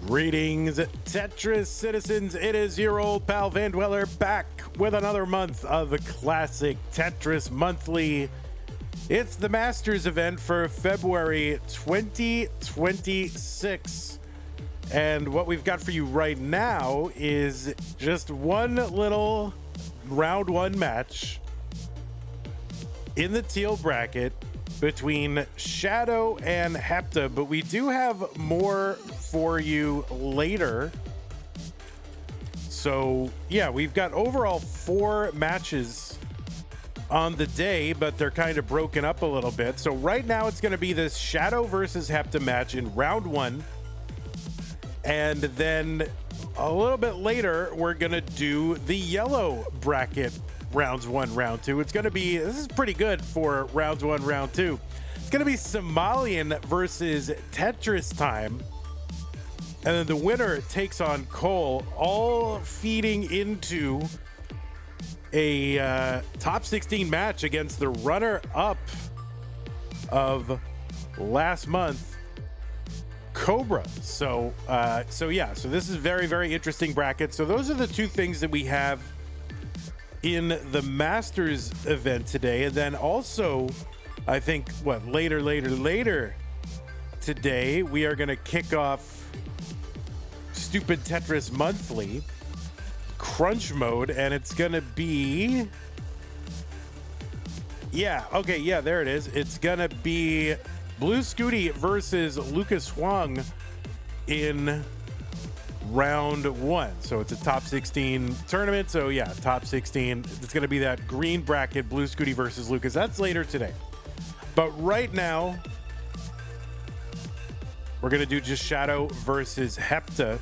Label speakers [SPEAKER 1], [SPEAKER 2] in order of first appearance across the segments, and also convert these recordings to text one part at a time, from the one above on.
[SPEAKER 1] Greetings, Tetris citizens. It is your old pal Van Dweller back with another month of the classic Tetris Monthly. It's the Masters event for February 2026. And what we've got for you right now is just one little round one match in the teal bracket between Shadow and Hepta, but we do have more for you later. So yeah, we've got overall 4 matches on the day, but they're kind of broken up a little bit. So right now it's going to be this Shadow versus Hepta match in round 1. And then a little bit later, we're going to do the yellow bracket rounds 1, round 2. It's going to be, this is pretty good for rounds 1, round 2. It's going to be Somalian versus Tetris time. And then the winner takes on Cole, all feeding into a top 16 match against the runner-up of last month, Cobra. So this is very, very interesting bracket. So those are the 2 things that we have in the Masters event today. And then also, I think later today, we are going to kick off Stupid Tetris Monthly Crunch Mode, and it's going to be, there it is. It's going to be Blue Scooty versus Lucas Huang in round 1. So it's a top 16 tournament. So yeah, top 16. It's going to be that green bracket, Blue Scooty versus Lucas. That's later today. But right now, we're going to do just Shadow versus Hepta.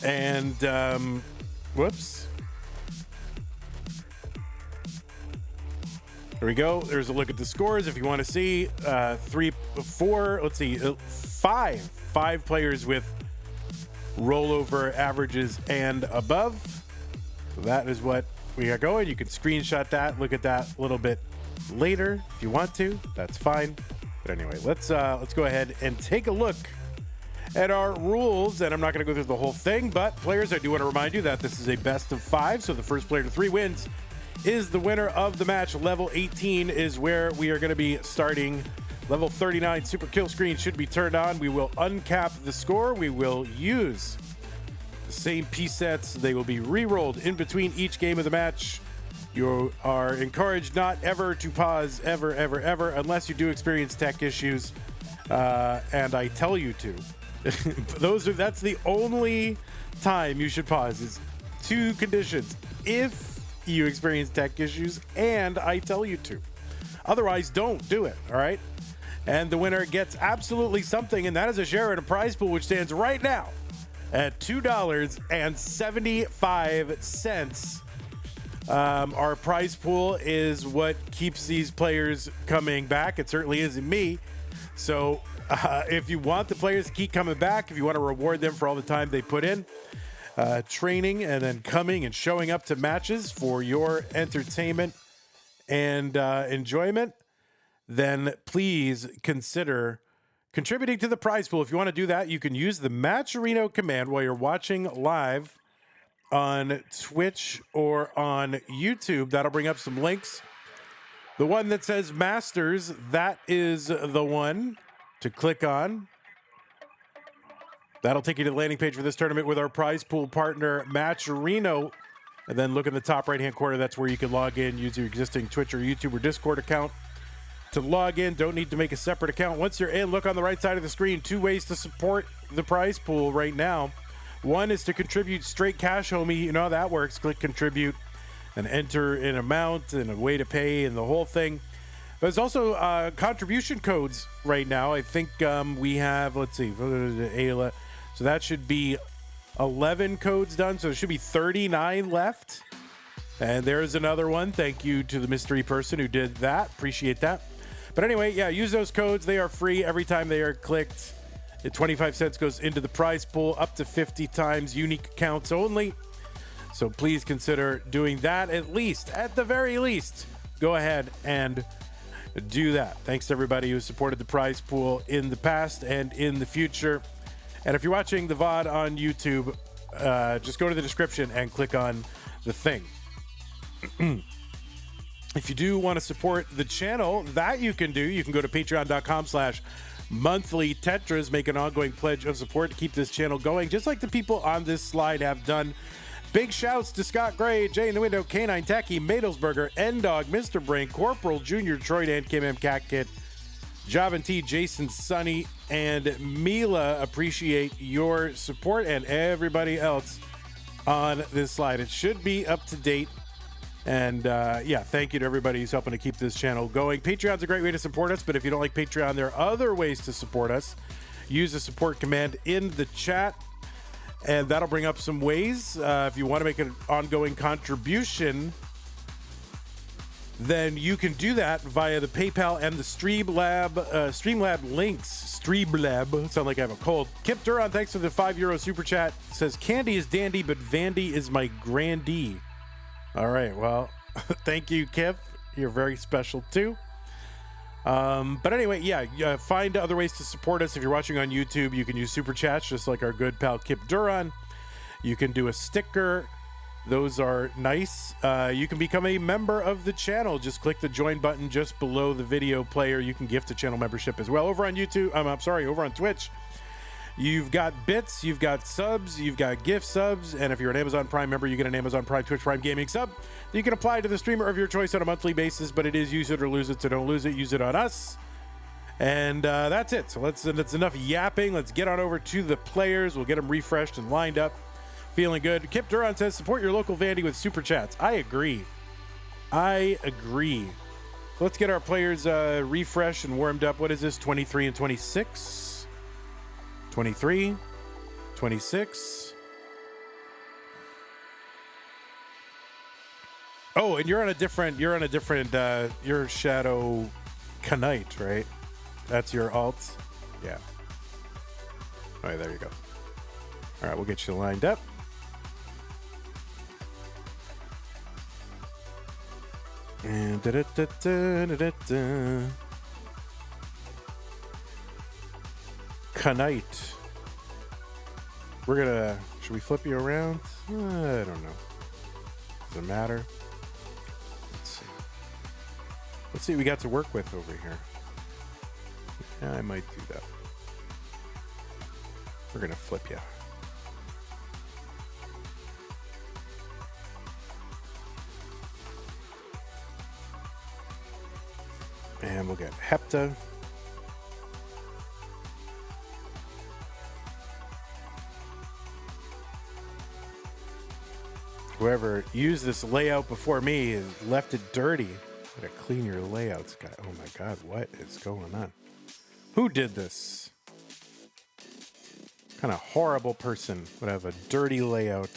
[SPEAKER 1] And, whoops. There we go. There's a look at the scores. If you want to see 5 players with rollover averages and above. So that is what we got going. You can screenshot that, look at that a little bit later if you want to. That's fine. But anyway, let's go ahead and take a look at our rules. And I'm not going to go through the whole thing, but players, I do want to remind you that this is a best of 5. So the first player to 3 wins is the winner of the match. Level 18 is where we are going to be starting. Level 39 super kill screen should be turned on. We will uncap the score. We will use the same piece sets. They will be re-rolled in between each game of the match. You are encouraged not ever to pause, ever, unless you do experience tech issues, and I tell you to. That's the only time you should pause. Is 2 conditions: if you experience tech issues and I tell you to. Otherwise, don't do it, all right? And the winner gets absolutely something, and that is a share in a prize pool, which stands right now at $2.75. Our prize pool is what keeps these players coming back. It certainly isn't me. So if you want the players to keep coming back, if you want to reward them for all the time they put in, training and then coming and showing up to matches for your entertainment and enjoyment, then please consider contributing to the prize pool. If you want to do that, you can use the Matcherino command while you're watching live on Twitch or on YouTube. That'll bring up some links. The one that says Masters, that is the one to click on. That'll take you to the landing page for this tournament with our prize pool partner, Matcherino. And then look in the top right-hand corner. That's where you can log in, use your existing Twitch or YouTube or Discord account to log in. Don't need to make a separate account. Once you're in, look on the right side of the screen. 2 ways to support the prize pool right now. One is to contribute straight cash, homie. You know how that works. Click contribute and enter an amount and a way to pay and the whole thing. There's also contribution codes right now. I think we have, let's see, so that should be 11 codes done. So there should be 39 left. And there's another one. Thank you to the mystery person who did that. Appreciate that. But anyway, yeah, use those codes. They are free every time they are clicked. 25 cents goes into the prize pool, up to 50 times, unique accounts only. So please consider doing that at the very least. Go ahead and do that. Thanks to everybody who supported the prize pool in the past and in the future. And if you're watching the VOD on YouTube, just go to the description and click on the thing. If you do want to support the channel, that you can do. You can go to patreon.com/monthly Tetris, make an ongoing pledge of support to keep this channel going, just like the people on this slide have done. Big shouts to Scott Gray, Jay in the Window, Canine Tacky, Madelsberger, N-Dog, Mr. Brain, Corporal, Junior, Troy, Dan, Kim M, Cat Kid, Javin T, Jason, Sunny, and Mila. Appreciate your support, and everybody else on this slide. It should be up to date. And yeah, thank you to everybody who's helping to keep this channel going. Patreon's a great way to support us, but if you don't like Patreon, there are other ways to support us. Use the support command in the chat, and that'll bring up some ways. If you want to make an ongoing contribution, then you can do that via the PayPal and the Streamlab links. Streamlab, sound like I have a cold. Kip Duron, thanks for the €5 super chat. Says, Candy is dandy, but Vandy is my grandee. All right, well, thank you, Kip. You're very special, too. But anyway, yeah, find other ways to support us. If you're watching on YouTube, you can use super chats, just like our good pal Kip Duron. You can do a sticker. Those are nice. You can become a member of the channel. Just click the join button just below the video player. You can gift a channel membership as well. Over on YouTube, over on Twitch, you've got bits, you've got subs, you've got gift subs, and if you're an Amazon Prime member, you get an Amazon Prime, Twitch Prime Gaming sub. You can apply to the streamer of your choice on a monthly basis, but it is use it or lose it, so don't lose it. Use it on us. And that's it. So that's enough yapping. Let's get on over to the players. We'll get them refreshed and lined up. Feeling good. Kip Duron says, support your local Vandy with super chats. I agree. So let's get our players refreshed and warmed up. What is this? 23 and 26? 23, 26. Oh, and you're Shqdwnight, right? That's your alt? Yeah. All right, there you go. All right, we'll get you lined up. And Shqdwnight. Should we flip you around? I don't know. Does it matter? Let's see what we got to work with over here. Yeah, I might do that. We're gonna flip you. And we'll get Hepta. Whoever used this layout before me has left it dirty. Gotta clean your layouts, guy. Oh my God, what is going on? Who did this? What kind of horrible person would have a dirty layout?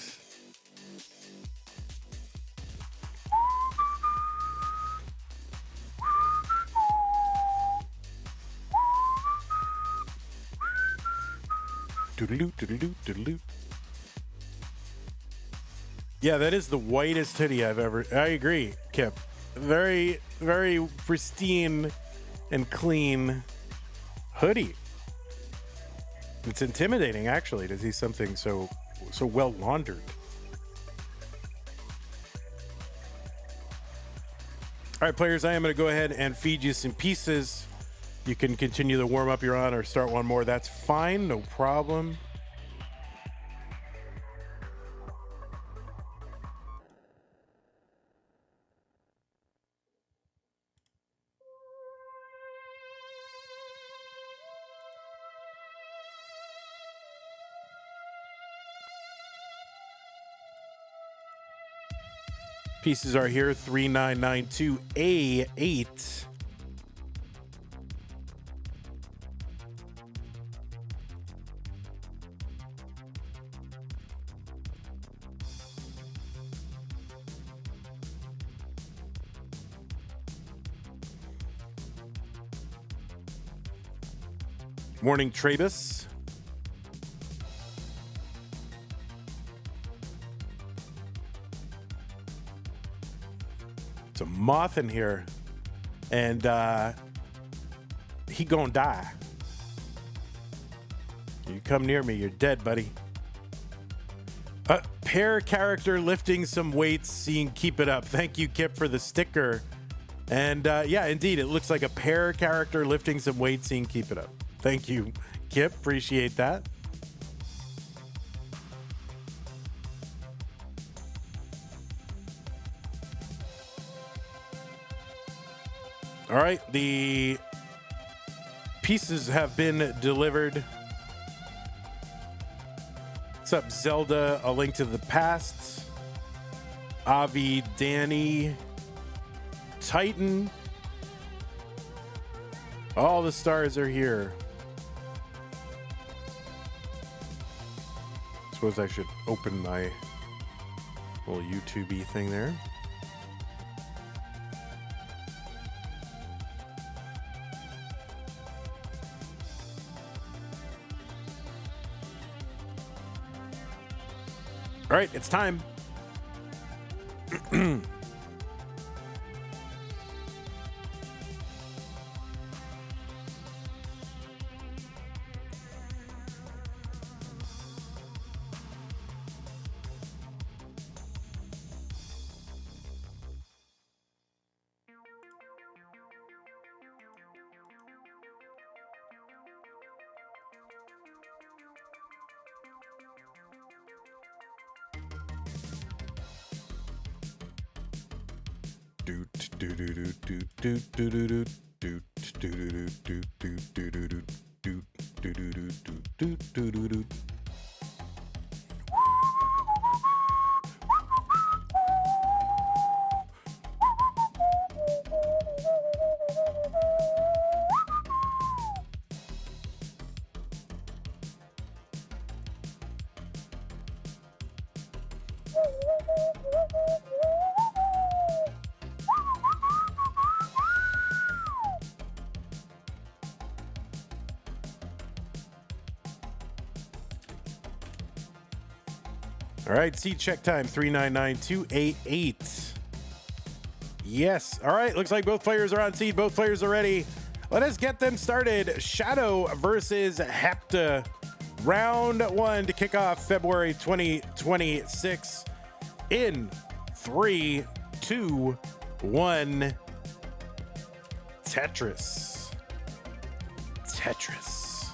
[SPEAKER 1] Doodaloo, doodaloo, doodaloo. Yeah, that is the whitest hoodie I've ever. I agree, Kip. Very, very pristine and clean hoodie. It's intimidating, actually, to see something so well laundered. All right, players, I am going to go ahead and feed you some pieces. You can continue the warm up you're on or start one more. That's fine, no problem. Pieces are here, 3992A8. Morning, Travis. It's a moth in here. and he gonna die. You come near me, you're dead, buddy. Pair character lifting some weights, seeing keep it up. Thank you, Kip, for the sticker. And yeah, indeed, it looks like a pair character lifting some weights, seeing keep it up. Thank you, Kip. Appreciate that. All right, the pieces have been delivered. What's up, Zelda? A Link to the Past. Avi, Danny, Titan. All the stars are here. Suppose I should open my little YouTube-y thing there. All right, it's time. All right, seat check time, 399-288. Yes. All right, looks like both players are on seat. Both players are ready. Let us get them started. Shadow versus Hepta. Round one to kick off February 2026 in 3, 2, 1. Tetris. Tetris.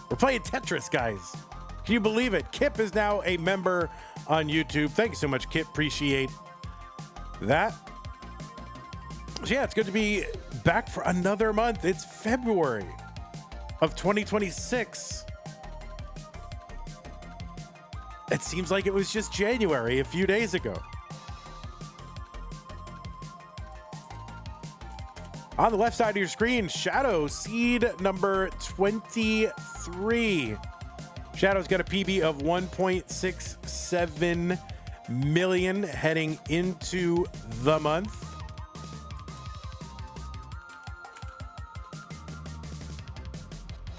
[SPEAKER 1] We're playing Tetris, guys. Can you believe it? Kip is now a member on YouTube. Thank you so much, Kip. Appreciate that. So yeah, it's good to be back for another month. It's February of 2026. It seems like it was just January a few days ago. On the left side of your screen, Shadow, seed number 23. Shadow's got a PB of 1.67 million heading into the month.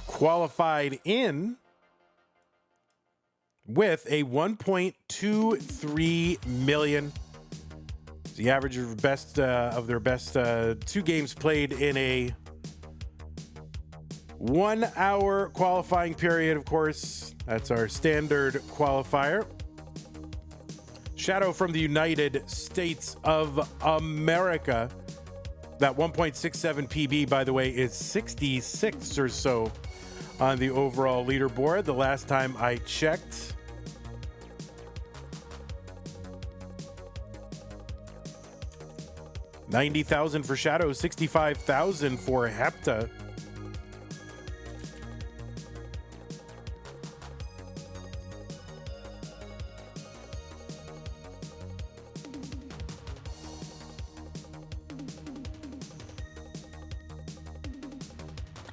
[SPEAKER 1] Qualified in with a 1.23 million. It's the average of their best 2 games played in a 1 hour qualifying period, of course. That's our standard qualifier. Shadow from the United States of America. That 1.67 PB, by the way, is 66 or so on the overall leaderboard the last time I checked. $90,000 for Shadow, $65,000 for Hepta.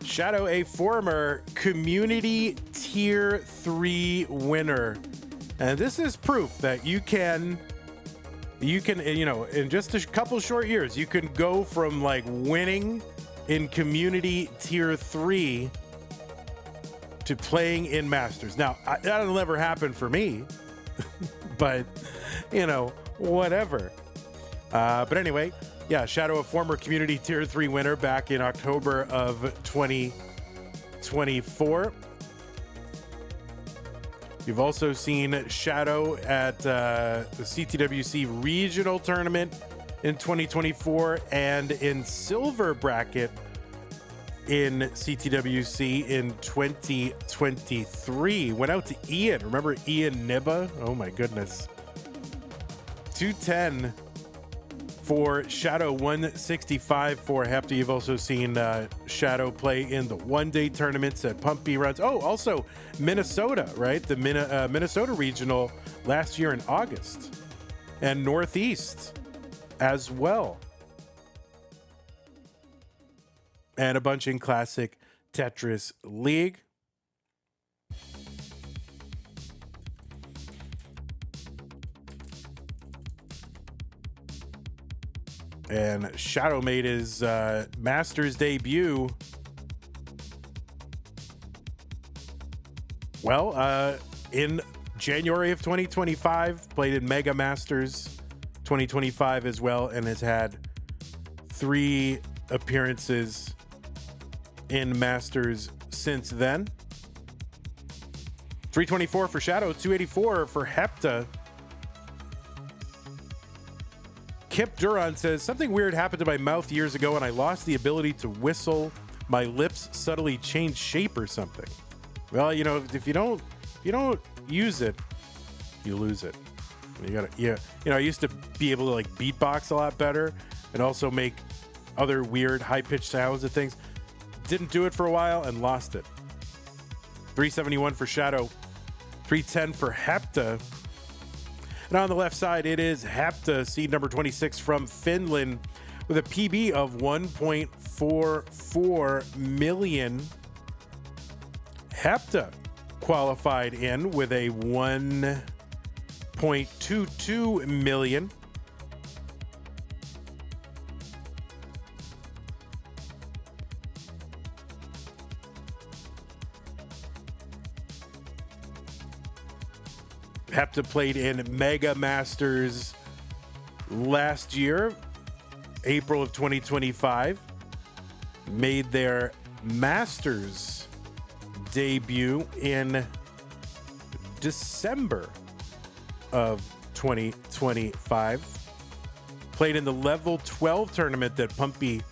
[SPEAKER 1] Shadow, a former community tier 3 winner. And this is proof that you can, you know, in just a couple short years, you can go from like winning in community tier 3 to playing in Masters. Now, that'll never happen for me, but you know, whatever. But anyway, Yeah, Shadow, a former community tier 3 winner back in October of 2024. You've also seen Shadow at the CTWC regional tournament in 2024 and in silver bracket in CTWC in 2023. Went out to Ian. Remember Ian Nibba? Oh my goodness. 210 for Shadow, 165 for Hepta. You've also seen Shadow play in the one-day tournaments at Pumpy runs. Oh, also Minnesota, right? The Minnesota regional last year in August. And Northeast as well. And a bunch in Classic Tetris League. And Shadow made his Masters debut. Well, in January of 2025, played in Mega Masters 2025 as well, and has had 3 appearances in Masters since then. 324 for Shadow, 284 for Hepta. Kip Duran says, something weird happened to my mouth years ago and I lost the ability to whistle. My lips subtly changed shape or something. Well, you know, if you don't use it, you lose it. You gotta, yeah. You know, I used to be able to like beatbox a lot better and also make other weird high-pitched sounds and things. Didn't do it for a while and lost it. 371 for Shadow, 310 for Hepta. And on the left side, it is Hepta, seed number 26 from Finland, with a PB of 1.44 million. Hepta qualified in with a 1.22 million. Hepta played in Mega Masters last year, April of 2025. Made their Masters debut in December of 2025. Played in the level 12 tournament that Pumpy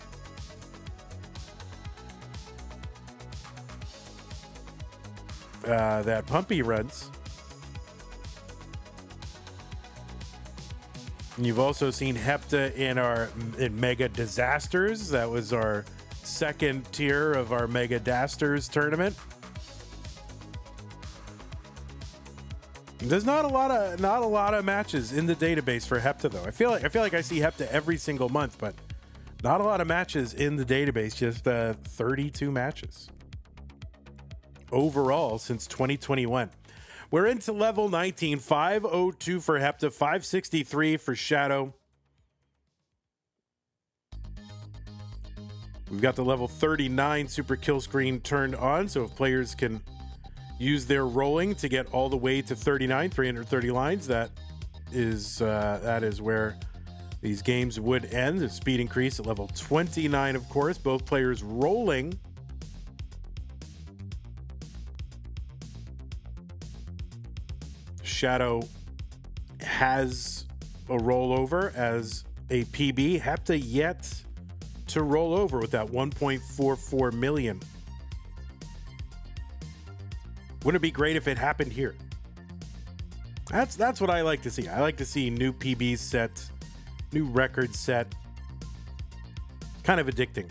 [SPEAKER 1] runs. And you've also seen Hepta in Mega Disasters. That was our second tier of our Mega Dasters tournament. There's not a lot of matches in the database for Hepta though. I feel like I see Hepta every single month, but not a lot of matches in the database. Just 32 matches overall since 2021. We're into level 19, 502 for Hepta, 563 for Shadow. We've got the level 39 super kill screen turned on, so if players can use their rolling to get all the way to 39, 330 lines, that is where these games would end. The speed increase at level 29, of course. Both players rolling. Shadow has a rollover as a PB. Hepta yet to roll over with that 1.44 million. Wouldn't it be great if it happened here? That's what I like to see. I like to see new PBs set, new records set. Kind of addicting.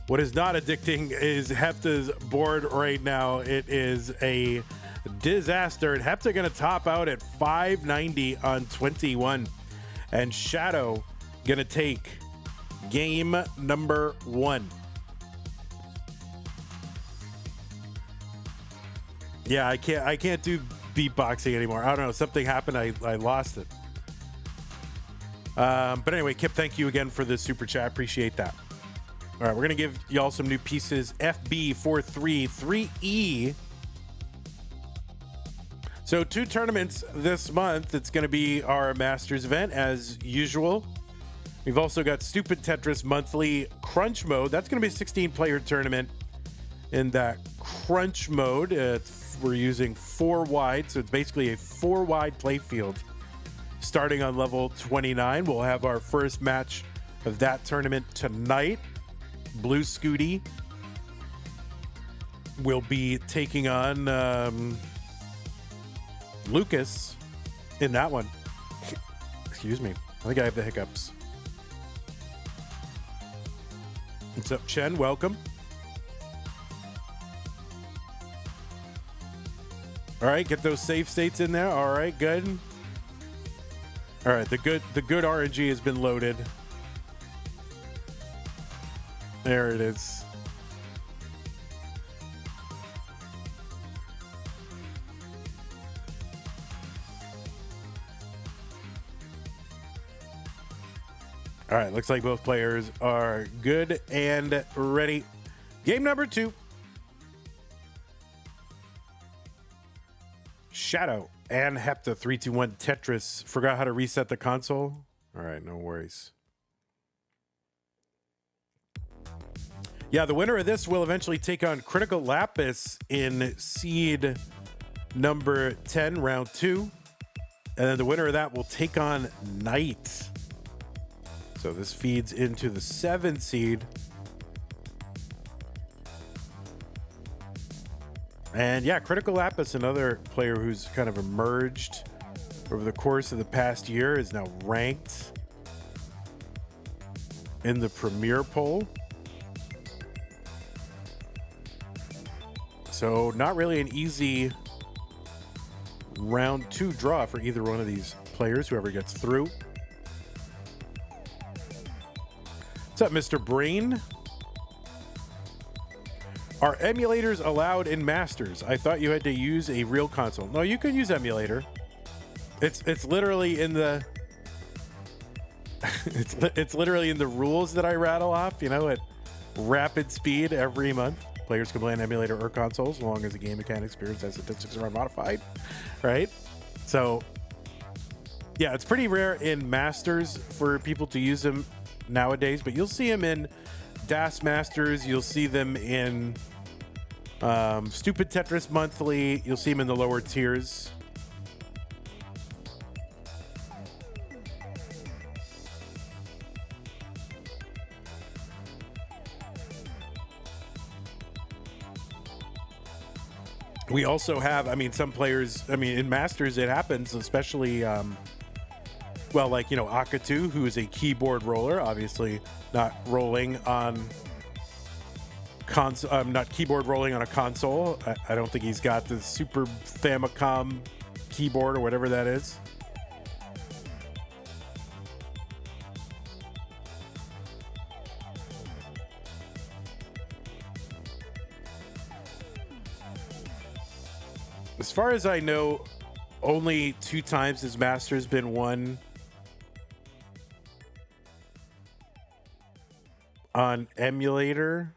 [SPEAKER 1] What is not addicting is Hepta's board right now. It is a disaster. And Hepta going to top out at 590 on 21. And Shadow going to take game number 1. Yeah, I can't do beatboxing anymore. I don't know. Something happened. I lost it. But anyway, Kip, thank you again for the super chat. Appreciate that. All right, we're going to give y'all some new pieces. FB433E. So 2 tournaments this month. It's going to be our Masters event as usual. We've also got Stupid Tetris Monthly Crunch Mode. That's going to be a 16-player tournament. In that crunch mode, we're using 4 wide, so it's basically a 4 wide play field. Starting on level 29, we'll have our first match of that tournament tonight. Blue Scooty will be taking on Lucas in that one. Excuse me. I think I have the hiccups. What's up, Chen? Welcome. All right, get those save states in there. All right, good. All right, the good RNG has been loaded. There it is. All right, looks like both players are good and ready. Game number 2. Shadow and Hepta 3-2-1 Tetris. Forgot how to reset the console. All right, no worries. Yeah, the winner of this will eventually take on Critical Lapis in seed number 10, round 2. And then the winner of that will take on Knight. So this feeds into the 7 seed. And yeah, Critical Lapis, another player who's kind of emerged over the course of the past year, is now ranked in the Premier poll. So not really an easy round 2 draw for either one of these players, whoever gets through. What's up, Mr. Brain? Are emulators allowed in Masters? I thought you had to use a real console. No, you can use emulator. It's literally in the it's literally in the rules that I rattle off, you know, at rapid speed every month. Players can play on emulator or consoles as long as the game mechanic experience and statistics are unmodified, right? So yeah, it's pretty rare in Masters for people to use them nowadays, but you'll see them in DAS Masters, you'll see them in Stupid Tetris Monthly, you'll see them in the lower tiers. We also have, I mean, some players, I mean, in Masters it happens, especially well, like, you know, Akatu, who is a keyboard roller, obviously not rolling on console, not keyboard rolling on a console. I don't think he's got the Super Famicom keyboard or whatever that is. As far as I know, only 2 times his Master's been won on emulator.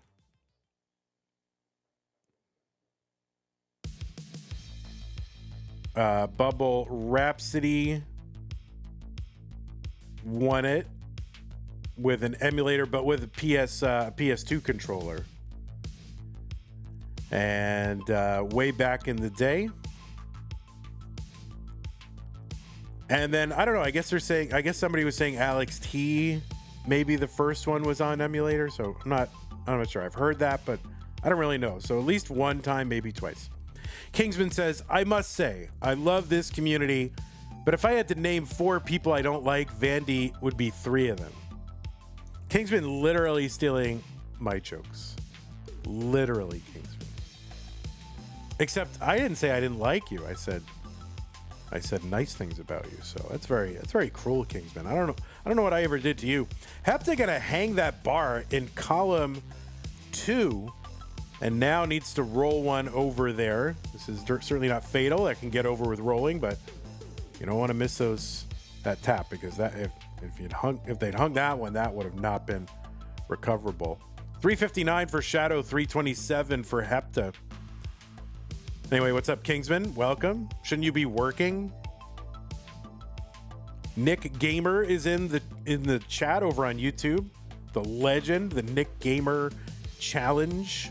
[SPEAKER 1] Bubble Rhapsody won it with an emulator, but with a PS2 controller. And way back in the day. And then I don't know, I guess they're saying, I guess somebody was saying Alex T, maybe the first one was on emulator. So I'm not sure. I've heard that, but I don't really know. So at least one time, maybe twice. Kingsman says, I must say, I love this community, but if I had to name 4 people I don't like, Vandy would be 3 of them. Kingsman literally stealing my jokes. Literally, Kingsman. Except I didn't say I didn't like you. I said nice things about you. So that's very cruel, Kingsman. I don't know what I ever did to you. Hepta gonna hang that bar in column 2, and now needs to roll one over there. This is certainly not fatal. That can get over with rolling, but you don't want to miss that tap, because that if they'd hung that one, that would have not been recoverable. 359 for Shadow, 327 for Hepta. Anyway, what's up, Kingsman? Welcome. Shouldn't you be working? Nick Gamer is in in the chat over on YouTube. The legend, the Nick Gamer Challenge.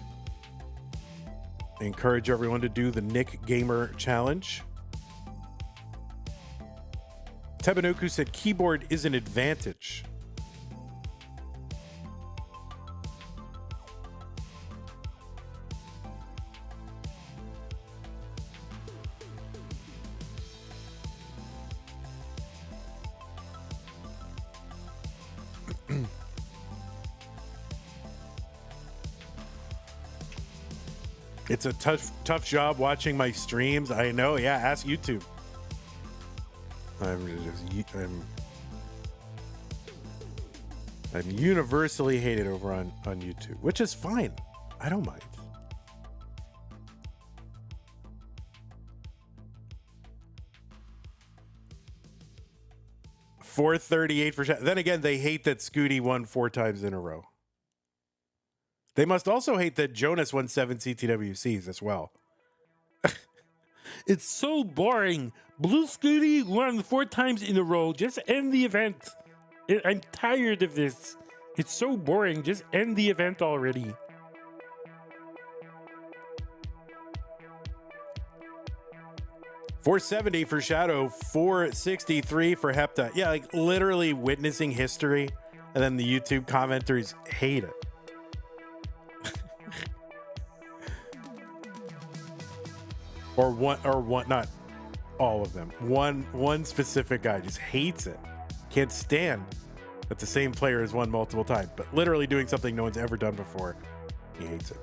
[SPEAKER 1] I encourage everyone to do the Nick Gamer Challenge. Tebanuku said keyboard is an advantage. It's a tough job watching my streams. I know. Yeah, ask YouTube. I'm universally hated over on YouTube, which is fine. I don't mind. $438 for shot. Then again, they hate that Scooty won 4 times in a row. They must also hate that Jonas won 7 CTWCs as well. It's so boring. Blue Scooty won 4 times in a row. Just end the event. I'm tired of this. It's so boring. Just end the event already. $470 for Shadow, $463 for Hepta. Yeah, like literally witnessing history, and then the YouTube commenters hate it. or one, not all of them. One specific guy just hates it. Can't stand that the same player has won multiple times, but literally doing something no one's ever done before. He hates it.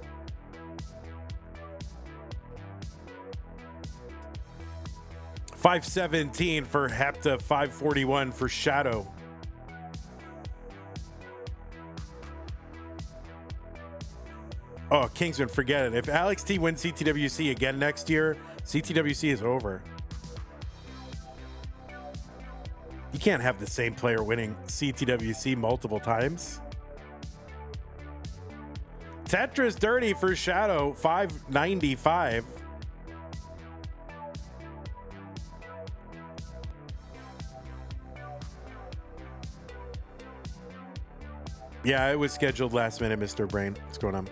[SPEAKER 1] $517 for Hepta, $541 for Shadow. Oh, Kingsman, forget it. If Alex T wins CTWC again next year, CTWC is over. You can't have the same player winning CTWC multiple times. Tetris Dirty for Shadow, $595. Yeah, it was scheduled last minute, Mr. Brain. What's going on?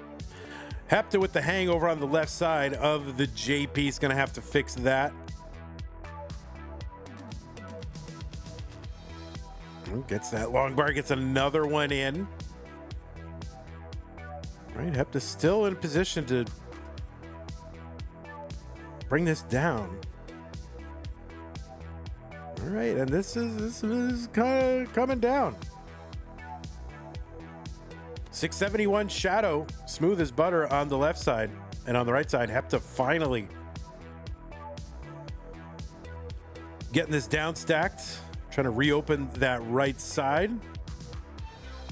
[SPEAKER 1] Hepta with the hangover on the left side of the JP is going to have to fix that. Gets that long bar, gets another one in. All right, Hepta's still in position to bring this down. All right, and this is kind of coming down. 671 Shadow, smooth as butter on the left side, and on the right side, Hepta finally getting this down stacked, trying to reopen that right side.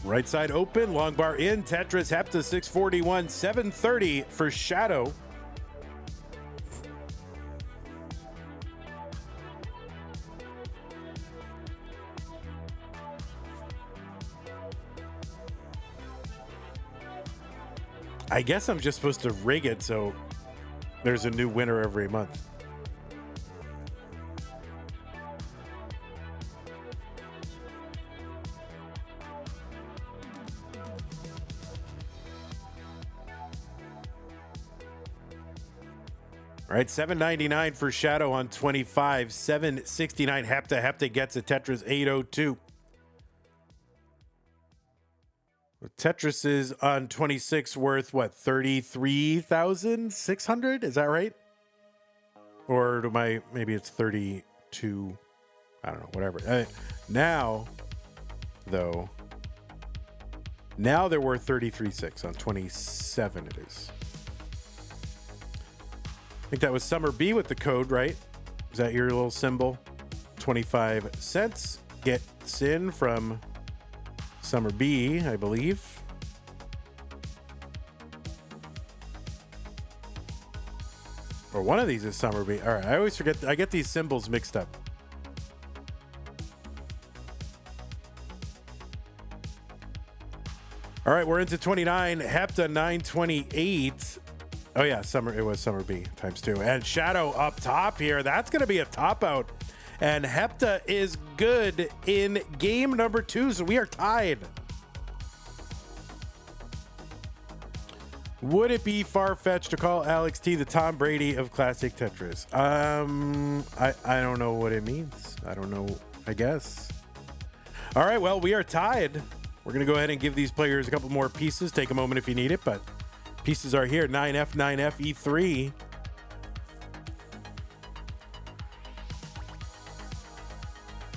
[SPEAKER 1] Right side open, long bar in, Tetris, Hepta 641, 730 for Shadow. I guess I'm just supposed to rig it so there's a new winner every month. All right, $799 for Shadow on 25, $769 Hepta. Hepta gets a Tetris 802. Tetris is on 26 worth, what, 33,600? Is that right? Or maybe it's 32, I don't know, whatever. Now they're worth 33.6 on 27 it is. I think that was Summer B with the code, right? Is that your little symbol? 25 cents gets in from Summer B, I believe. Or one of these is Summer B. All right, I always forget. I get these symbols mixed up. All right, we're into 29. Hepta 928. Oh yeah, it was Summer B times 2. And Shadow up top here. That's going to be a top out. And Hepta is good in game number 2, so we are tied. Would it be far-fetched to call Alex T the Tom Brady of classic Tetris? I don't know what it means. I don't know, I guess. All right, well, we are tied. We're going to go ahead and give these players a couple more pieces. Take a moment if you need it, but pieces are here. 9F, 9F, E3.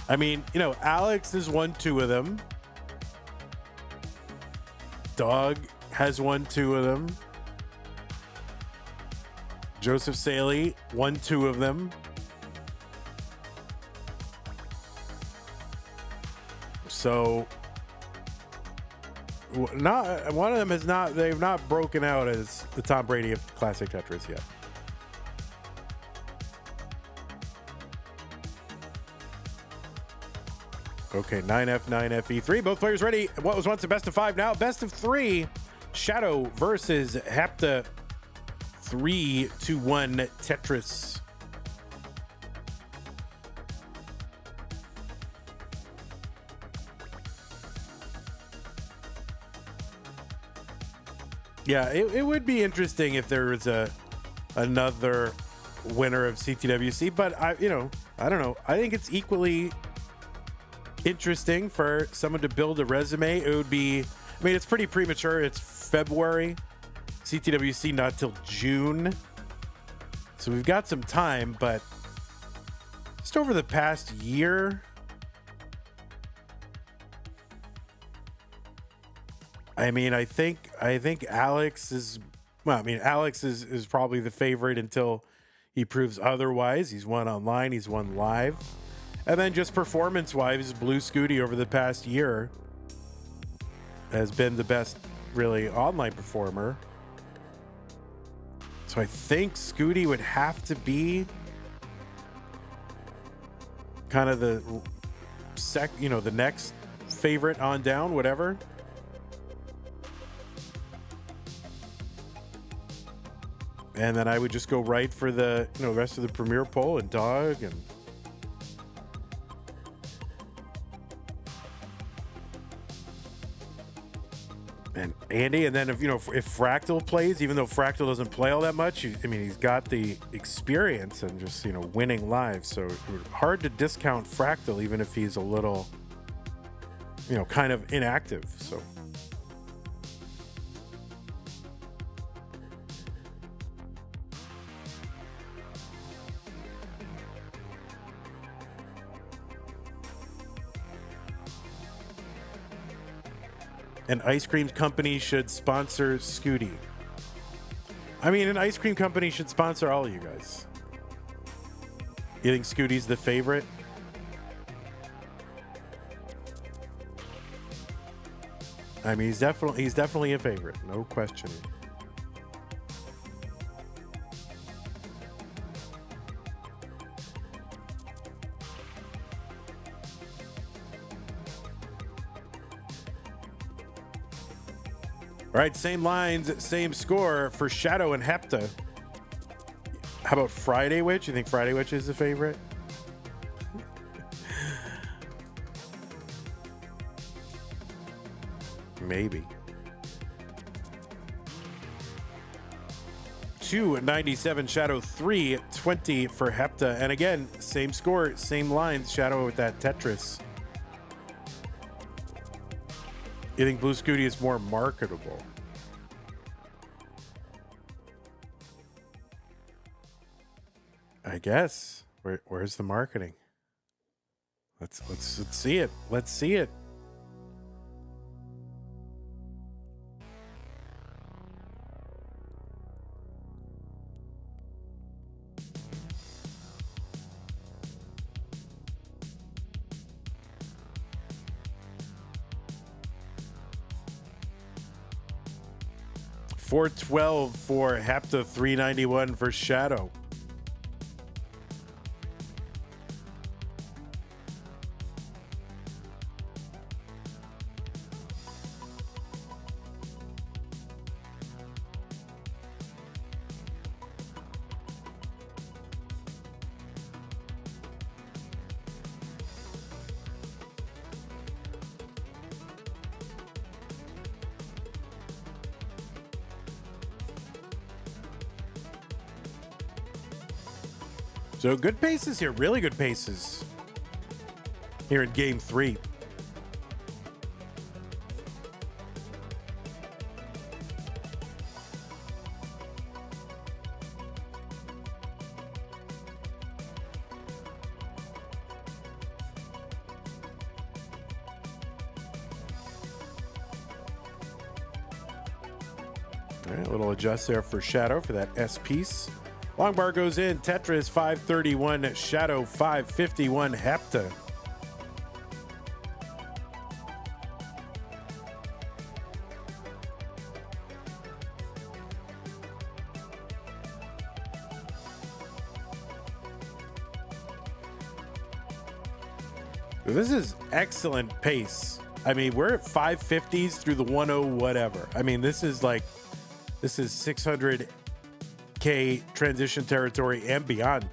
[SPEAKER 1] I mean, you know, Alex has won 2 of them. Dog has won 2 of them. Joseph Saley won 2 of them. So, not one of them has not. They've not broken out as the Tom Brady of classic Tetris yet. Okay, 9F, 9F, E3. Both players ready. What was once a best of 5, now best of 3. Shadow versus Hepta. 3-1 Tetris. Yeah, it would be interesting if there was another winner of CTWC, but I don't know. I think it's equally interesting for someone to build a resume. It would be, I mean, it's pretty premature. It's February. CTWC not till June. So we've got some time, but just over the past year, I mean, I think Alex is, well, I mean, Alex is probably the favorite until he proves otherwise. He's won online, he's won live. And then just performance-wise, Blue Scooty over the past year has been the best, really, online performer. So I think Scooty would have to be kind of the the next favorite on down, whatever. And then I would just go right for the rest of the Premier poll and Dog and Andy, and then if Fractal plays, even though Fractal doesn't play all that much, I mean, he's got the experience and just winning live, so hard to discount Fractal even if he's a little kind of inactive. So an ice cream company should sponsor Scooty. I mean, an ice cream company should sponsor all of you guys. You think Scooty's the favorite? I mean, he's definitely a favorite, no question. All right, same lines, same score for Shadow and Hepta. How about Friday Witch? You think Friday Witch is the favorite? Maybe. 297 Shadow, 320 for Hepta. And again, same score, same lines, Shadow with that Tetris. You think Blue Scooty is more marketable? I guess. Where's the marketing? Let's see it. Let's see it. $412 for Hepta, $391 for Shadow. So good paces here, really good paces here in game 3. All right, a little adjust there for Shadow for that S piece. Long bar goes in. Tetris 531, Shadow 551, Hepta. This is excellent pace. I mean, we're at 550s through the 10 whatever. I mean, this is 600K transition territory and beyond.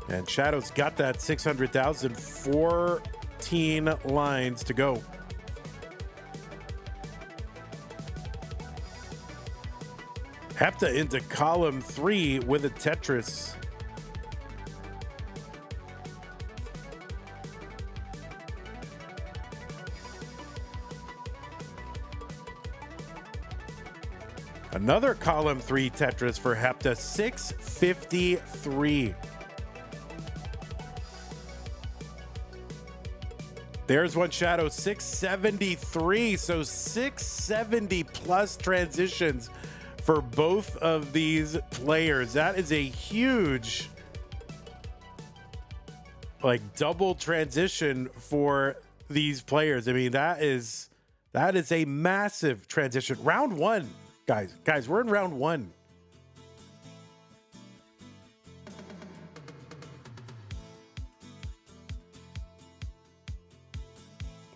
[SPEAKER 1] And Shadow's got that 600,000, 14 lines to go. Hepta into column 3 with a Tetris. Another column 3 Tetris for Hepta, 653. There's one Shadow, 673. So 670 plus transitions for both of these players. That is a huge, double transition for these players. I mean, that is a massive transition. Round 1, guys, we're in round 1.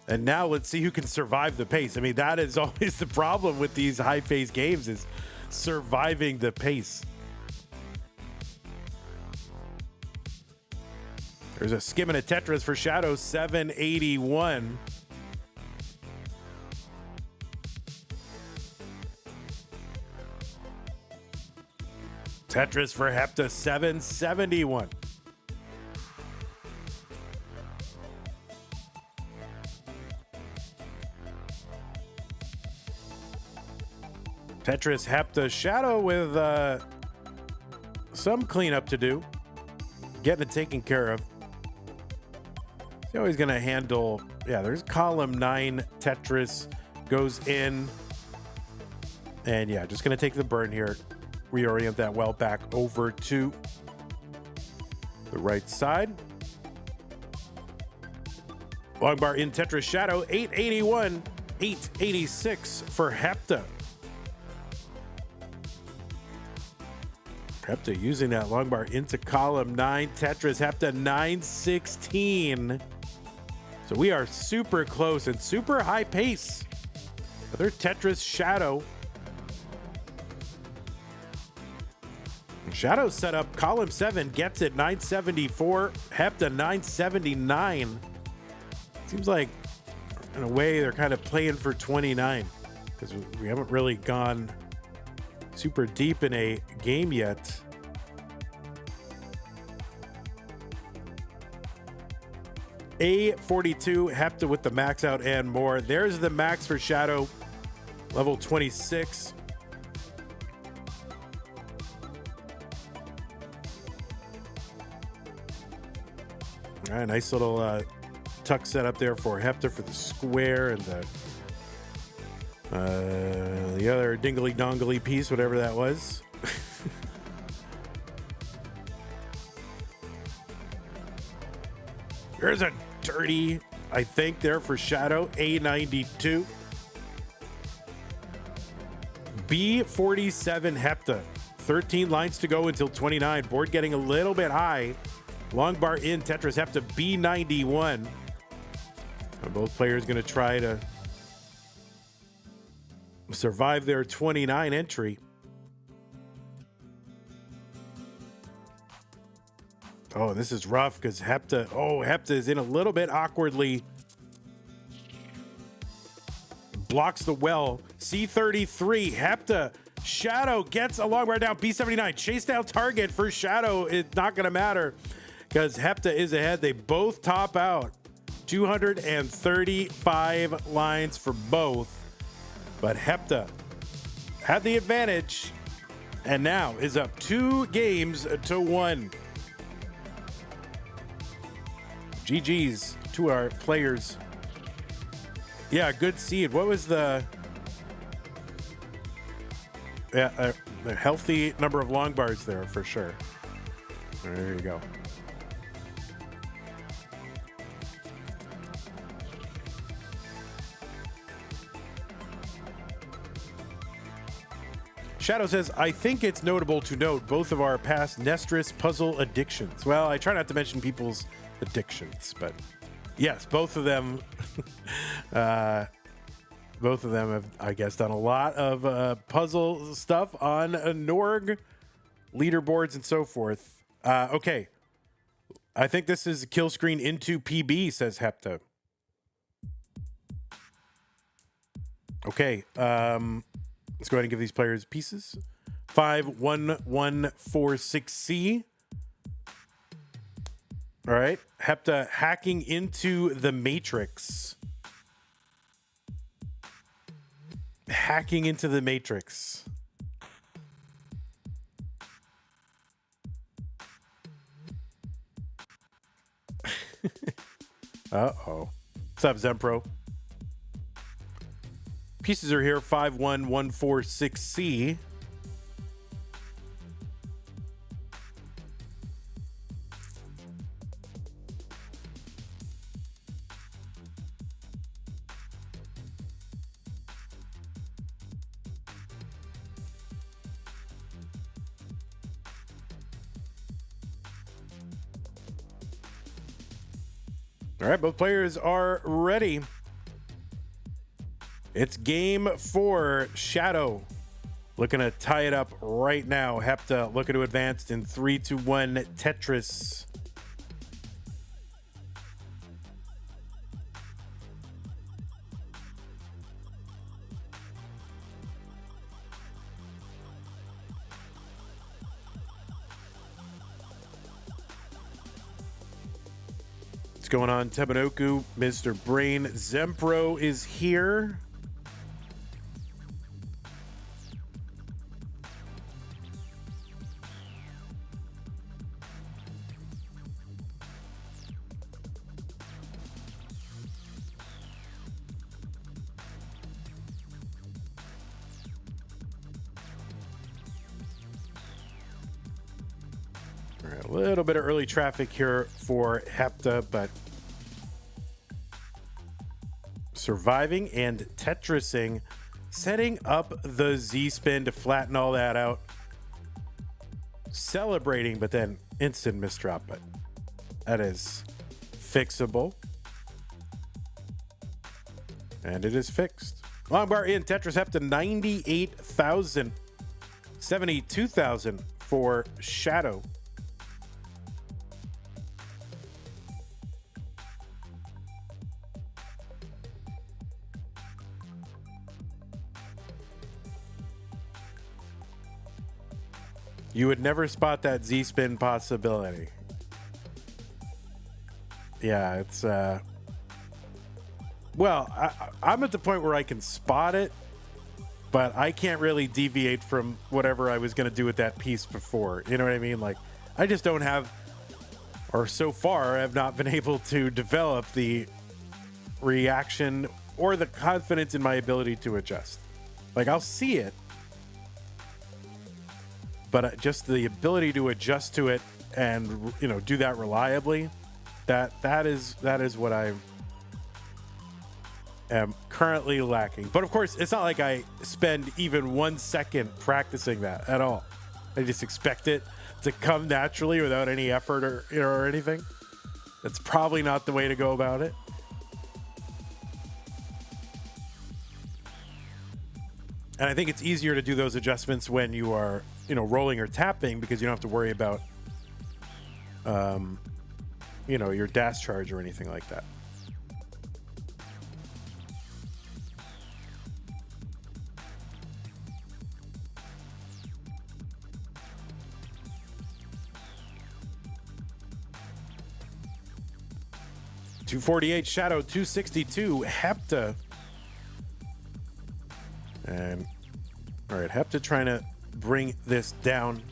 [SPEAKER 1] And now let's see who can survive the pace. I mean, that is always the problem with these high-pace games, is surviving the pace. There's a skim and a Tetris for Shadow, 781. Tetris for Hepta, 771. Tetris, Hepta, Shadow with some cleanup to do. Getting it taken care of. See how he's going to handle. Yeah, there's column 9. Tetris goes in. And yeah, just going to take the burn here. Reorient that well back over to the right side. Long bar in Tetris, Shadow, 881, 886 for Hepta. Hepta using that long bar into column 9. Tetris, Hepta, 916. So we are super close and super high pace. Another Tetris, Shadow. Shadow set up column 7, gets it 974. Hepta 979. Seems like in a way they're kind of playing for 29, because we haven't really gone super deep in a game yet. A42, Hepta with the max out and more. There's the max for Shadow, level 26. All right, nice little tuck set up there for Hepta for the square and the other dingly dongly piece, whatever that was. There's a dirty, I think, there for Shadow, A92. B47 Hepta, 13 lines to go until 29. Board getting a little bit high. Long bar in Tetris, Hepta, B91. Both players going to try to survive their 29 entry. Oh, this is rough because Hepta is in a little bit awkwardly blocks the well. C33, Hepta. Shadow gets a long right down. B79, chase down target for Shadow. It's not going to matter because Hepta is ahead. They both top out. 235 lines for both. But Hepta had the advantage and now is up 2 games to 1. GG's to our players. Yeah, good seed. What was the... Yeah, a healthy number of long bars there for sure. There you go. Shadow says, I think it's notable to note both of our past Nestress puzzle addictions. Well, I try not to mention people's addictions, but yes, both of them, both of them have, I guess, done a lot of puzzle stuff on Norg leaderboards and so forth. Okay, I think this is a kill screen into PB, says Hepta. Okay, let's go ahead and give these players pieces. 5146C. All right, Hepta hacking into the Matrix. Hacking into the Matrix. Uh-oh. What's up, Zempro? Pieces are here, 51146C. All right, both players are ready. It's game 4. Shadow looking to tie it up right now. Hepta looking to advance in 3-2-1 Tetris. What's going on, Tebanoku? Mr. Brain Zempro is here. All right, a little bit of early traffic here for Hepta, but surviving and Tetrising, setting up the Z-spin to flatten all that out. Celebrating, but then instant misdrop, but that is fixable. And it is fixed. Long bar in, Tetris Hepta 98,000. 72,000 for Shadow. You would never spot that Z-spin possibility. Yeah, it's well, I'm at the point where I can spot it, but I can't really deviate from whatever I was going to do with that piece before. You know what I mean? Like, I just don't have, or so far, I've not been able to develop the reaction or the confidence in my ability to adjust. Like, I'll see it, but just the ability to adjust to it and, you know, do that reliably, that is what I am currently lacking. But of course, it's not like I spend even 1 second practicing that at all. I just expect it to come naturally without any effort or, you know, or anything. That's probably not the way to go about it. And I think it's easier to do those adjustments when you are, you know, rolling or tapping, because you don't have to worry about, you know, your dash charge or anything like that. 248 Shadow, 262 Hepta. And all right, Hepta trying to bring this down.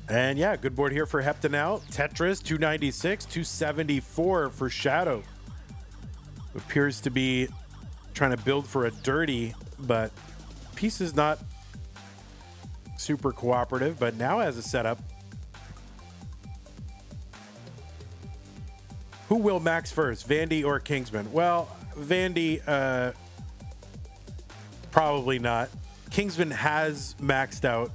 [SPEAKER 1] And yeah, good board here for Hepta now. Tetris, 296, 274 for Shadow. Appears to be trying to build for a dirty, but piece is not super cooperative, but now has a setup. Who will max first, Vandy or Kingsman? Well, Vandy, probably not. Kingsman has maxed out,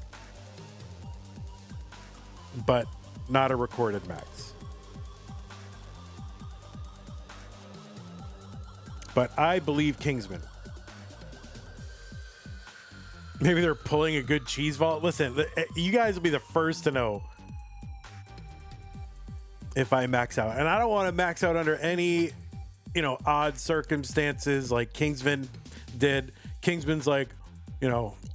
[SPEAKER 1] but not a recorded max. But I believe Kingsman. Maybe they're pulling a good cheese vault. Listen, you guys will be the first to know if I max out. And I don't want to max out under any, odd circumstances like Kingsman did. Kingsman's like,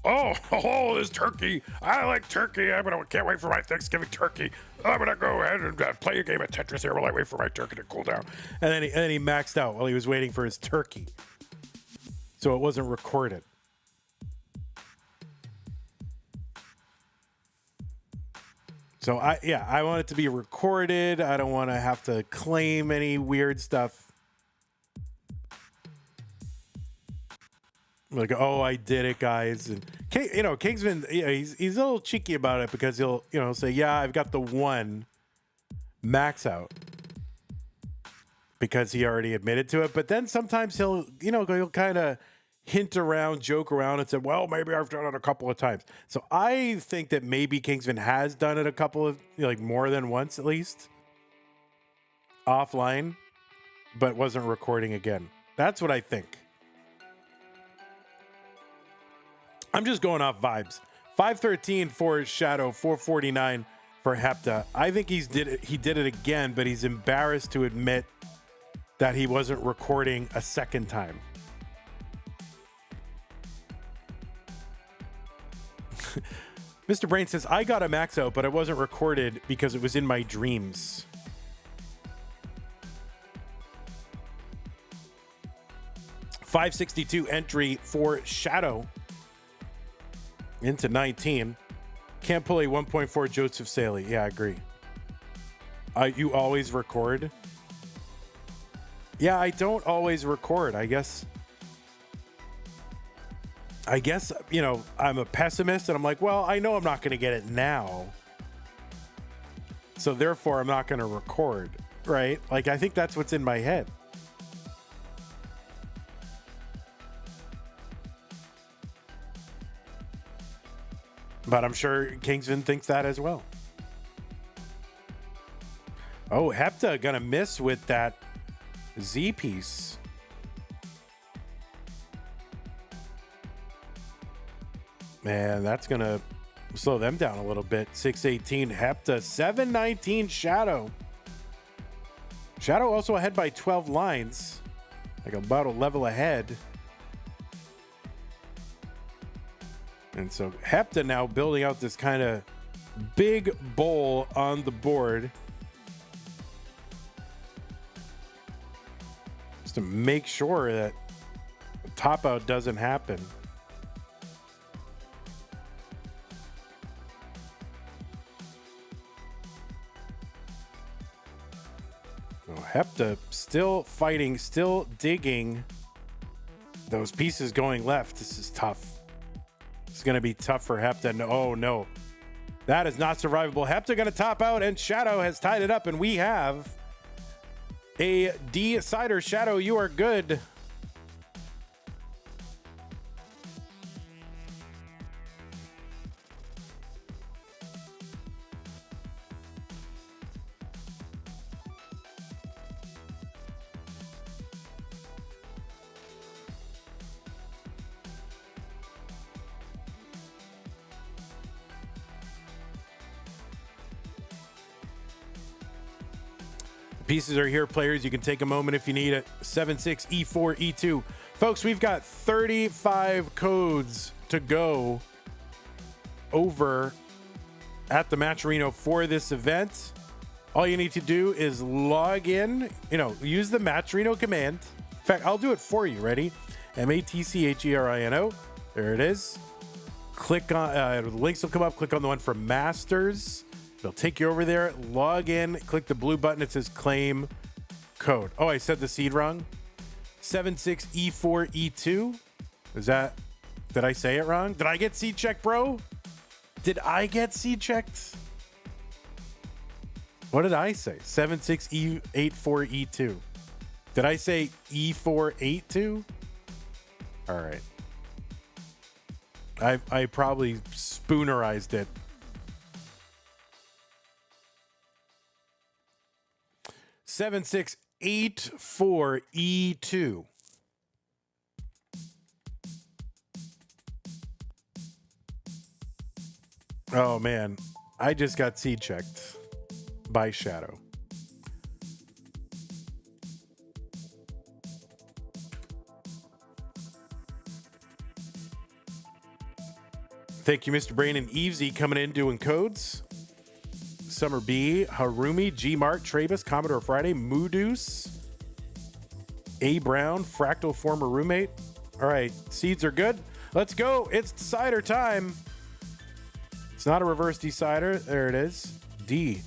[SPEAKER 1] oh, this turkey. I like turkey. Can't wait for my Thanksgiving turkey. I'm going to go ahead and play a game of Tetris here while I wait for my turkey to cool down. And then he maxed out while he was waiting for his turkey. So it wasn't recorded. So I want it to be recorded. I don't want to have to claim any weird stuff. Like, oh, I did it, guys. And Kingsman, he's a little cheeky about it because he'll, say, yeah, I've got the one max out because he already admitted to it. But then sometimes he'll kind of hint around, joke around, and say, well, maybe I've done it a couple of times. So I think that maybe Kingsman has done it a couple of, more than once at least, offline, but wasn't recording again. That's what I think. I'm just going off vibes. 513 for Shadow, 449 for Hepta. I think he did it again, but he's embarrassed to admit that he wasn't recording a second time. Mr. Brain says, I got a max out, but I wasn't recorded because it was in my dreams. $562 entry for Shadow into 19. Can't pull a 1.4 Joseph Saley. Yeah, I agree. You always record? Yeah, I don't always record. I guess, I'm a pessimist and I'm like, well, I know I'm not going to get it now. So therefore, I'm not going to record, right? Like, I think that's what's in my head. But I'm sure Kingsman thinks that as well. Oh, Hepta gonna miss with that Z piece. Man, that's gonna slow them down a little bit. 618 Hepta, 719 Shadow. Shadow also ahead by 12 lines, like about a level ahead. And so Hepta now building out this kind of big bowl on the board just to make sure that the top out doesn't happen. Oh, Hepta still fighting, still digging. Those pieces going left. This is tough. It's going to be tough for Hepta. Oh, no. That is not survivable. Hepta going to top out, and Shadow has tied it up, and we have a decider. Shadow, you are good. Pieces are here, players. You can take a moment if you need it. 7-6, E4, E2. Folks, we've got 35 codes to go over at the Matcherino for this event. All you need to do is log in, use the Matcherino command. In fact, I'll do it for you. Ready? MATCHERINO. There it is. Click on, the links will come up. Click on the one for Masters. It'll take you over there. Log in. Click the blue button. It says claim code. Oh, I said the seed wrong. 7-6 E4 E2. Did I say it wrong? Did I get seed checked, bro? Did I get seed checked? What did I say? 7-6 E84 E2. Did I say E4 82? All right. I probably spoonerized it. 7-6 8-4 E2. Oh man, I just got seed checked by Shadow. Thank you, Mr. Brain and Evesy, coming in doing codes. Summer B, Harumi, G Mart, Travis, Commodore Friday, Moodooce, A Brown, Fractal former roommate. All right, seeds are good. Let's go. It's decider time. It's not a reverse decider. There it is. D.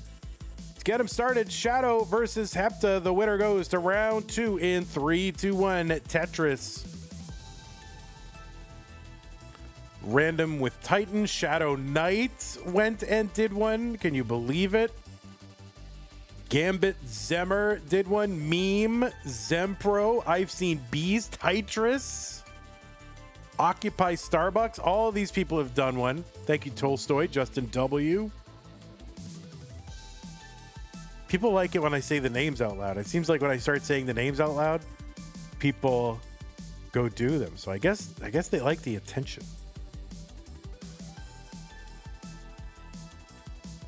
[SPEAKER 1] Let's get them started. Shadow versus Hepta. The winner goes to round 2 in 3, 2, 1. Tetris. Random with Titan. Shqdwnight went and did one. Can you believe it? Gambit Zemmer did one. Meme Zempro. I've seen Bees. Tetris. Occupy Starbucks. All of these people have done one. Thank you, Tolstoy. Justin W. People like it when I say the names out loud. It seems like when I start saying the names out loud, people go do them. So I guess they like the attention.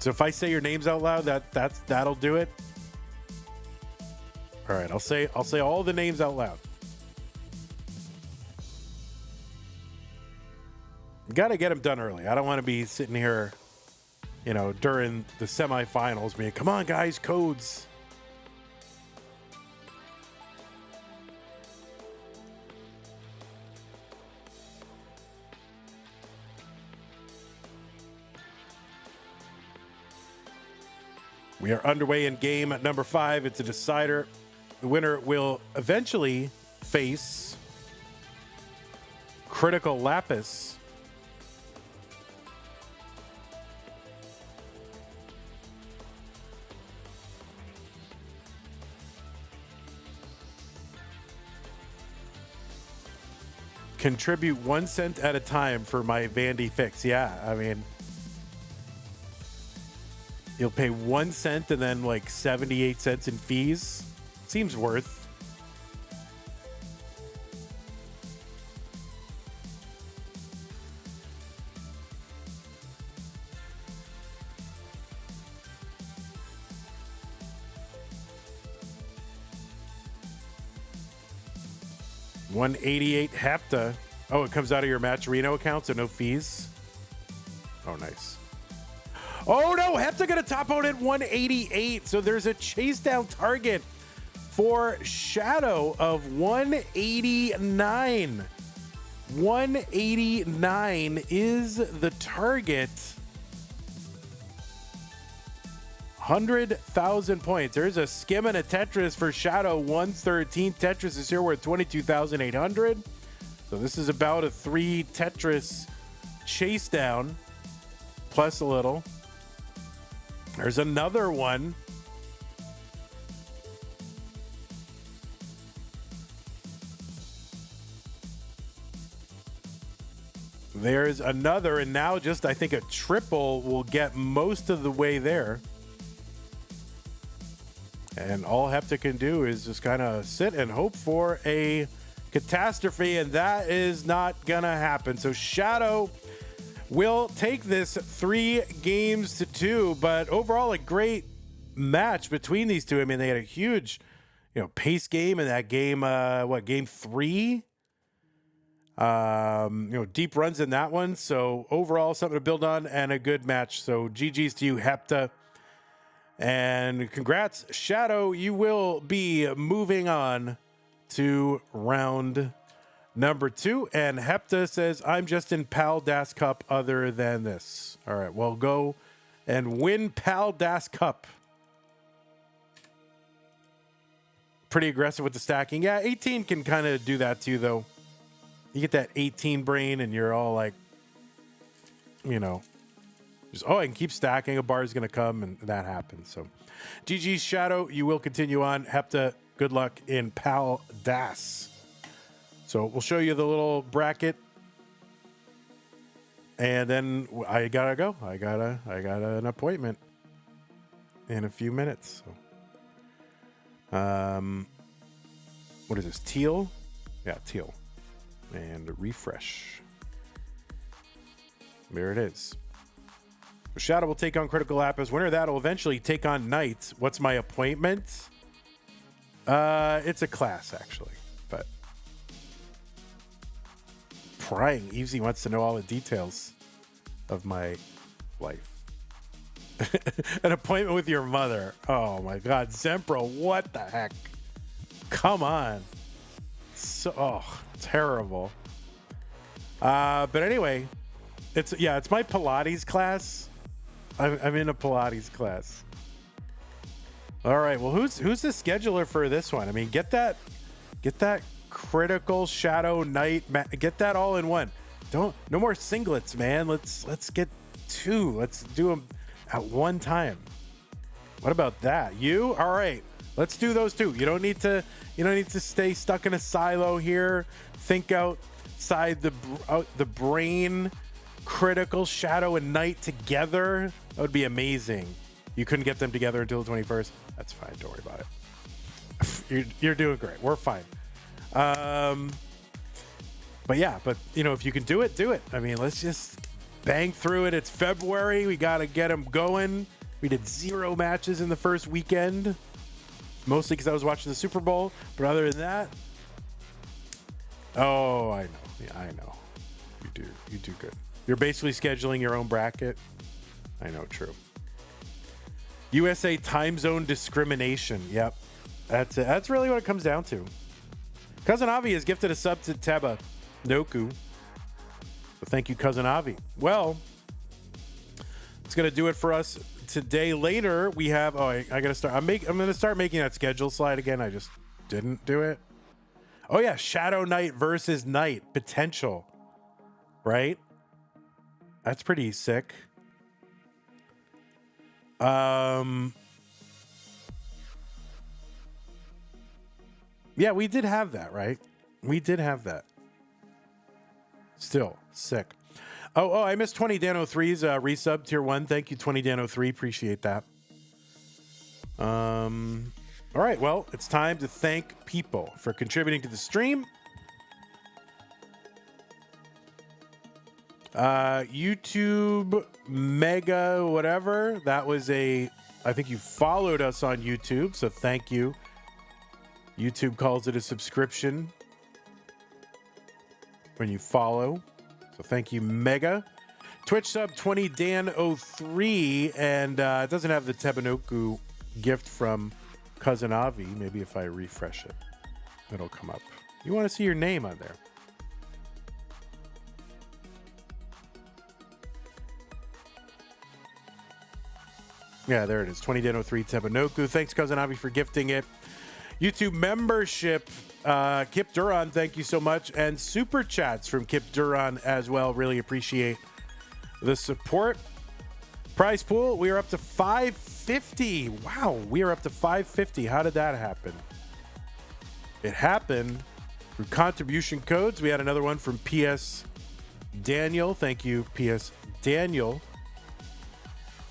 [SPEAKER 1] So if I say your names out loud, that'll do it. All right, I'll say all the names out loud. Got to get them done early. I don't want to be sitting here, during the semifinals being, come on, guys, codes. We are underway in game number 5. It's a decider. The winner will eventually face Critical Lapis. Contribute 1 cent at a time for my Vandy fix. Yeah, I mean, you'll pay 1 cent and then like 78 cents in fees. Seems worth. $188 Hepta. Oh, it comes out of your Matcherino account, so no fees. Oh, nice. Oh no, Hepta gonna top out at 188. So there's a chase down target for Shadow of 189. 189 is the target. 100,000 points. There's a skim and a Tetris for Shadow 113. Tetris is here worth 22,800. So this is about a 3 Tetris chase down plus a little. There's another one. There's another, and now just I think a triple will get most of the way there. And all Hepta can do is just kind of sit and hope for a catastrophe, and that is not gonna happen. So Shadow will take this 3 games to 2, but overall a great match between these two. I mean, they had a huge, pace game in that game. Game 3? Deep runs in that one. So overall, something to build on and a good match. So GG's to you, Hepta. And congrats, Shadow. You will be moving on to round number 2. And Hepta says, I'm just in Pal Das Cup other than this. All right, well, go and win Pal Das Cup. Pretty aggressive with the stacking. Yeah, 18 can kind of do that too, though. You get that 18 brain and you're all like, just, I can keep stacking. A bar is going to come, and that happens. So, GG Shadow, you will continue on. Hepta, good luck in Pal Das. So we'll show you the little bracket, and then I gotta go. I got an appointment in a few minutes. So, what is this? Teal? Yeah, teal. And refresh. There it is. Shadow will take on Critical App as winner. That'll eventually take on Knight. What's my appointment? It's a class, actually. But prying. Easy wants to know all the details of my life. An appointment with your mother. Oh, my God. Zempro, what the heck? Come on. So, terrible. But anyway, it's my Pilates class. I'm in a Pilates class. All right. Well, who's the scheduler for this one? I mean, get that Critical Shadow Knight. Get that all in one. No more singlets, man. Let's get 2. Let's do them at one time. What about that? You? All right. Let's do those 2. You don't need to stay stuck in a silo here. Think outside the brain. Critical Shadow and Knight together. That would be amazing. You couldn't get them together until the 21st. That's fine. Don't worry about it. You're doing great. We're fine. But if you can do it, do it. I mean, let's just bang through it. It's February. We got to get them going. We did 0 matches in the first weekend, mostly because I was watching the Super Bowl. But other than that, I know. Yeah, I know. You do good. You're basically scheduling your own bracket. I know, true. USA time zone discrimination. Yep. That's it. That's really what it comes down to. Cousin Avi has gifted a sub to Teba Noku. So thank you, Cousin Avi. Well, it's going to do it for us today. Later, we have... I got to start... I'm going to start making that schedule slide again. I just didn't do it. Oh, yeah. Shadow Knight versus Knight. Potential. Right? That's pretty sick. Yeah, we did have that, right? We did have that. Still sick. Oh, I missed 20 Dan03's resub tier 1. Thank you, 20 Dan03. Appreciate that. All right, well, it's time to thank people for contributing to the stream. YouTube Mega whatever, that was I think you followed us on YouTube, so thank you. YouTube calls it a subscription when you follow, so thank you, Mega. Twitch sub 20 Dan03, and it doesn't have the Tebanoku gift from Cousin Avi. Maybe if I refresh it, it'll come up. You want to see your name on there. Yeah, there it is. 20 Dan03 Tebanoku. Thanks, Cousin Avi, for gifting it. YouTube membership, Kip Duran, thank you so much. And super chats from Kip Duran as well. Really appreciate the support. Prize pool, we are up to 550. Wow, we are up to 550. How did that happen? It happened through contribution codes. We had another one from PS Daniel. Thank you, PS Daniel.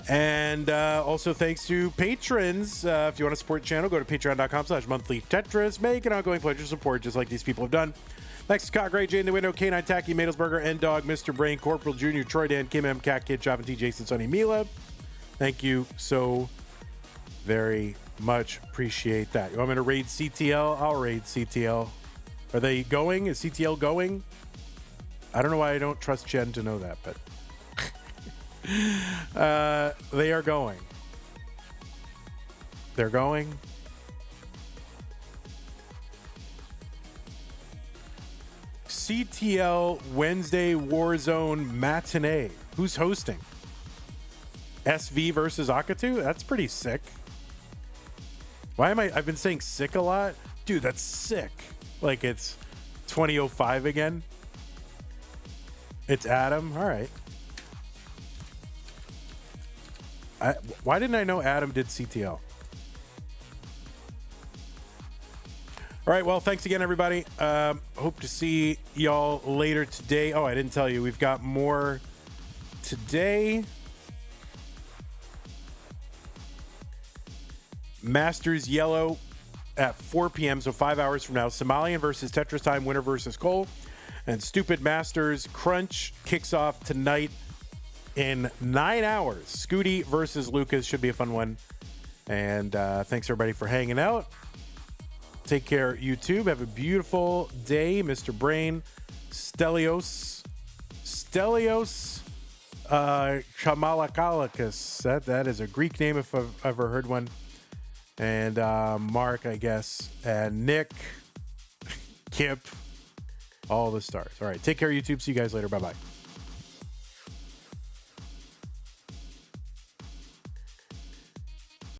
[SPEAKER 1] And also thanks to patrons. If you want to support the channel, go to patreon.com/monthly Tetris. Make an ongoing pledge of support just like these people have done. Thanks to Scott Gray, Jay in the Window, K9 Tacky, Madelsberger, N-Dog, Mr. Brain, Corporal Jr., Troy Dan, Kim M, Cat Kid, Chop and T, Jason, Sonny, Mila. Thank you so Very much appreciate that. You want me to raid CTL? I'll raid CTL. Are they going? Is CTL going? I don't know why I don't trust Jen to know that, but they are going. They're going. CTL Wednesday Warzone matinee. Who's hosting? SV versus Akatu? That's pretty sick. Why am I've been saying sick a lot? Dude, that's sick. Like it's 2005 again. It's Adam. All right. Why didn't I know Adam did CTL? All right. Well, thanks again, everybody. Hope to see y'all later today. Oh, I didn't tell you. We've got more today. Masters Yellow at 4 p.m., so 5 hours from now. Somalian versus Tetris Time, winner versus Cole. And Stupid Masters Crunch kicks off tonight in 9 hours. Scooty versus Lucas should be a fun one. And thanks, everybody, for hanging out. Take care, YouTube. Have a beautiful day, Mr. Brain. Stelios Chamalakalikis. That is a Greek name if I've ever heard one. And Mark, I guess, and Nick, Kip, all the stars. All right, take care, YouTube. See you guys later. Bye-bye.